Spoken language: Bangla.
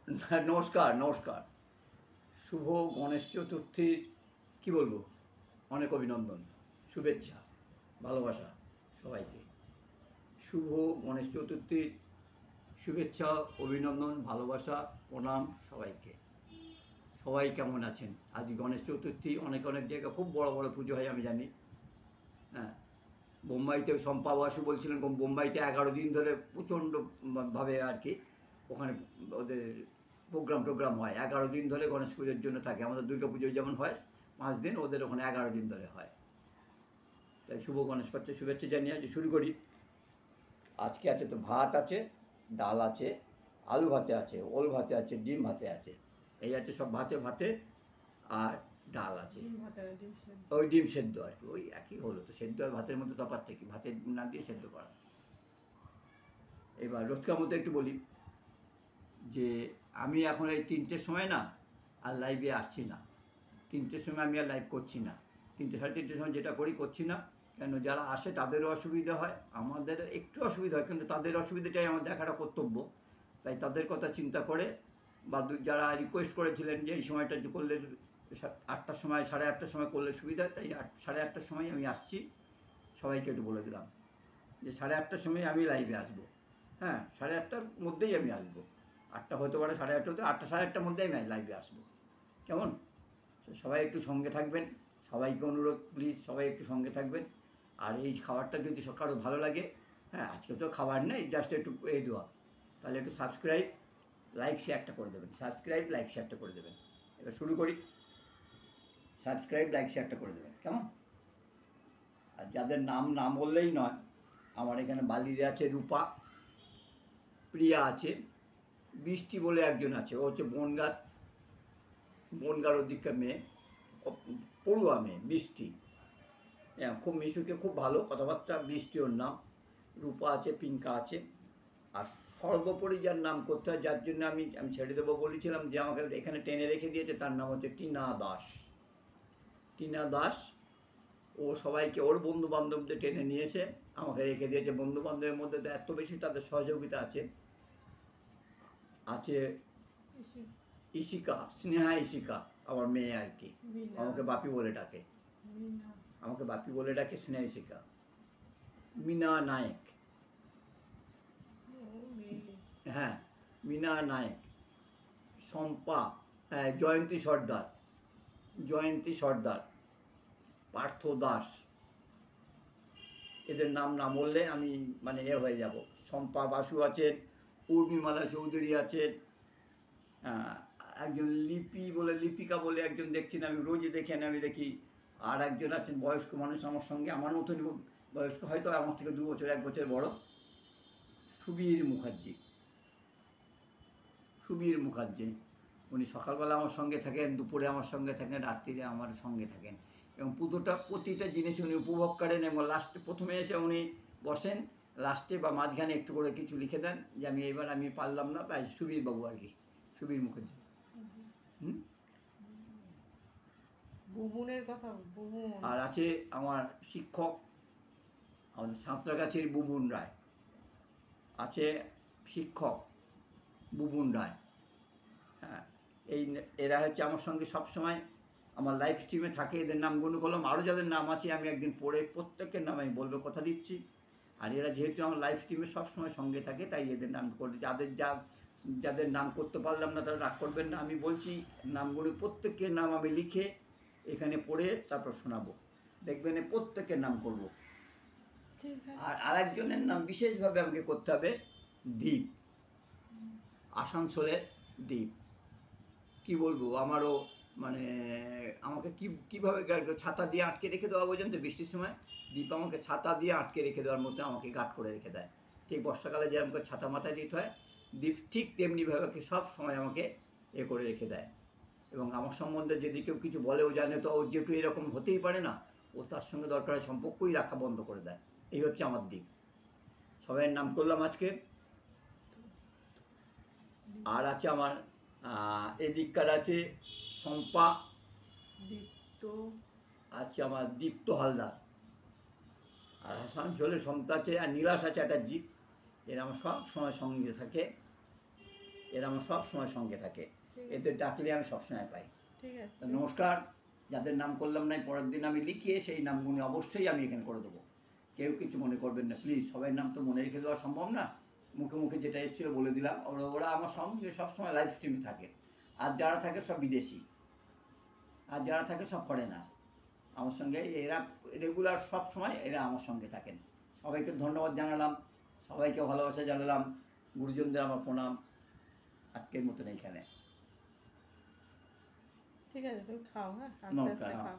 নমস্কার নমস্কার। শুভ গণেশ চতুর্থীর কী বলবো, অনেক অভিনন্দন, শুভেচ্ছা, ভালোবাসা সবাইকে। শুভ গণেশ চতুর্থীর শুভেচ্ছা, অভিনন্দন, ভালোবাসা, প্রণাম সবাইকে। সবাই কেমন আছেন? আজ গণেশ চতুর্থী, অনেক অনেক জায়গায় খুব বড় বড় পুজো হয় আমি জানি। হ্যাঁ, বোম্বাইতে শম্পা বাসু বলছিলেন বোম্বাইতে 11 দিন ধরে প্রচণ্ডভাবে আর কি ওখানে ওদের প্রোগ্রাম হয়। 11 দিন ধরে গণেশ পুজোর জন্য থাকে। আমাদের দুর্গা পুজো যেমন হয় 5 দিন, ওদের ওখানে 11 দিন ধরে হয়। তাই শুভ গণেশ পাত্রের শুভেচ্ছা জানিয়ে আজ শুরু করি। আজকে আছে তো ভাত আছে, ডাল আছে, আলু ভাতে আছে, ওল ভাতে আছে, ডিম ভাতে আছে, এই আছে সব ভাতে ভাতে। আর ডাল আছে, ওই ডিম সেদ্ধ আর কি, ওই একই হলো তো। সেদ্ধ আর ভাতের মধ্যে তফাৎ থেকে ভাতে না দিয়ে সেদ্ধ করা। এবার রোজকার মধ্যে একটু বলি যে আমি এখন এই 3টের সময় না আর লাইভে আসছি না। 3টের সময় আমি আর লাইভ করছি না। 3টে সাড়ে 3টের সময় যেটা করছি না, কেন যারা আসে তাদেরও অসুবিধা হয়, আমাদের একটু অসুবিধা হয়, কিন্তু তাদের অসুবিধাটাই আমার দেখাটা কর্তব্য। তাই তাদের কথা চিন্তা করে বা যারা রিকোয়েস্ট করেছিলেন যে এই সময়টা করলে 8টার সময় 8:30টার সময় করলে সুবিধা, তাই 8:30টার সময় আমি আসছি। সবাইকে একটু বলে দিলাম যে 8:30টার সময় আমি লাইভে আসবো। হ্যাঁ, 8:30টার মধ্যেই আমি আসবো। 8টা হতে পারে, 8:30 হতে, 8টা 8:30টার মধ্যেই আমি লাইভে আসবো। কেমন? সবাই একটু সঙ্গে থাকবেন, সবাইকে অনুরোধ, প্লিজ সবাই একটু সঙ্গে থাকবেন। আর এই খাবারটা যদি কারো ভালো লাগে, হ্যাঁ আজকে তো খাবার নেই, জাস্ট একটু এই দেওয়া, তাহলে একটু সাবস্ক্রাইব লাইক শেয়ারটা করে দেবেন। সাবস্ক্রাইব লাইক শেয়ারটা করে দেবেন। এবার শুরু করি। সাবস্ক্রাইব লাইক শেয়ারটা করে দেবেন, কেমন? আর যাদের নাম বললেই নয়, আমার এখানে বালিরে আছে রূপা, প্রিয়া আছে, বৃষ্টি বলে একজন আছে, ও হচ্ছে বনগার ওদিককার মেয়ে, পড়ুয়া মেয়ে বৃষ্টি। হ্যাঁ, খুব মিশুকে খুব ভালো কথাবার্তা, বৃষ্টি ওর নাম। রূপা আছে, পিঙ্কা আছে। আর সর্বোপরি যার নাম করতে হয়, যার জন্য আমি ছেড়ে দেবো বলেছিলাম, যে আমাকে এখানে টেনে রেখে দিয়েছে, তার নাম হচ্ছে টিনা দাস। টিনা দাস ও সবাইকে ওর বন্ধু বান্ধবদের টেনে নিয়েছে, আমাকে রেখে দিয়েছে। বন্ধু বান্ধবের মধ্যে তো এত বেশি তাদের সহযোগিতা আছে। ইশিকা, স্নেহা ইশিকা আমার মেয়ে আর কি, আমাকে বাপি বলে ডাকে। স্নেহা ইশিকা। মিনা নায়েক, হ্যাঁ মিনা নায়েক, শম্পা, জয়ন্তী সর্দার, পার্থ দাস। এদের নাম না বললে আমি মানে হয়ে যাব। শম্পা বাসু আছেন, উর্মিমালা চৌধুরী আছেন, একজন লিপিকা বলে একজন দেখছি না, আমি রোজই দেখি। আর একজন আছেন বয়স্ক মানুষ আমার সঙ্গে, আমার মতনই বয়স্ক, হয়তো আমার থেকে 2 বছর 1 বছর বড়, সুবীর মুখার্জি। উনি সকালবেলা আমার সঙ্গে থাকেন, দুপুরে আমার সঙ্গে থাকেন, রাত্রিরে আমার সঙ্গে থাকেন, এবং প্রতিটা জিনিস উনি উপভোগ করেন। এবং লাস্টে প্রথমে এসে উনি বসেন, লাস্টে বা মাঝখানে একটু করে কিছু লিখে দেন যে আমি পারলাম না, তাই সুবীর বাবু আর কি, সুবীর মুখার্জি। আর আছে আমার শিক্ষক, আমাদের সাঁতরাগাছির বুবুন রায় আছে, শিক্ষক বুবুন রায়। হ্যাঁ, এরা হচ্ছে আমার সঙ্গে সবসময় আমার লাইভ স্ট্রিমে থাকে। এদের নামগুলো করলাম, আরও যাদের নাম আছে আমি একদিন পড়ে প্রত্যেকের নাম আমি বলবো, কথা দিচ্ছি। আর এরা যেহেতু আমার লাইভ স্ট্রিমে সবসময় সঙ্গে থাকে, তাই এদের নাম করে। যাদের নাম করতে পারলাম না তারা রাগ করবেন না, আমি বলছি নামগুলো, প্রত্যেকের নাম আমি লিখে এখানে পড়ে তারপর শোনাবো, দেখবেন প্রত্যেকের নাম করব। আর আরেকজনের নাম বিশেষভাবে আমাকে করতে হবে, দীপ, আসানসোলের দীপ। কি বলবো, আমারও মানে আমাকে কীভাবে ছাতা দিয়ে আটকে রেখে দেওয়া পর্যন্ত, বৃষ্টির সময় দীপ আমাকে ছাতা দিয়ে আটকে রেখে দেওয়ার মধ্যে আমাকে গার্ড করে রেখে দেয়। ঠিক বর্ষাকালে যে আমাকে ছাতা মাথায় দিতে হয়, দীপ ঠিক তেমনিভাবে সব সময় আমাকে করে রেখে দেয়। এবং আমার সম্বন্ধে যদি কেউ কিছু বলে, ও জানে তো ও যেহেতু এরকম হতেই পারে না, ও তার সঙ্গে দরকার সম্পর্কই রাখা বন্ধ করে দেয়। এই হচ্ছে আমার দিক। সবাইয়ের নাম করলাম আজকে। আর আছে আমার এদিককার আছে শম্পা, আছে আমার দীপ্ত হালদার, আর আসানসোলে সমতা আছে, আর নীলাশা চ্যাটার্জি। এরা আমার সব সময় সঙ্গে থাকে। এরা আমার সব সময় সঙ্গে থাকে, এদের ডাকলে আমি সবসময় পাই। ঠিক আছে, তো নমস্কার। যাদের নাম করলাম না পরের দিন আমি লিখিয়ে সেই নামগুলি অবশ্যই আমি এখানে করে দেবো, কেউ কিছু মনে করবেন না প্লিজ। সবাই নাম তো মনে রেখে দেওয়া সম্ভব না, মুখে মুখে যেটা এসেছিলো বলে দিলাম। ওরা আমার সঙ্গে সবসময় লাইভ স্ট্রিমে থাকে, আর যারা থাকে সব বিদেশি, আর যারা থাকে সব ফরেনার। আমার সঙ্গে এরা রেগুলার সব সময় এরা আমার সঙ্গে থাকেন। সবাইকে ধন্যবাদ জানালাম, সবাইকে ভালোবাসা জানালাম, গুরুজনদের আমার প্রণাম। আজকের মতন এইখানে। ঠিক আছে, তুমি খাও, হ্যাঁ আস্তে নমস্কার। আস্তে খাও।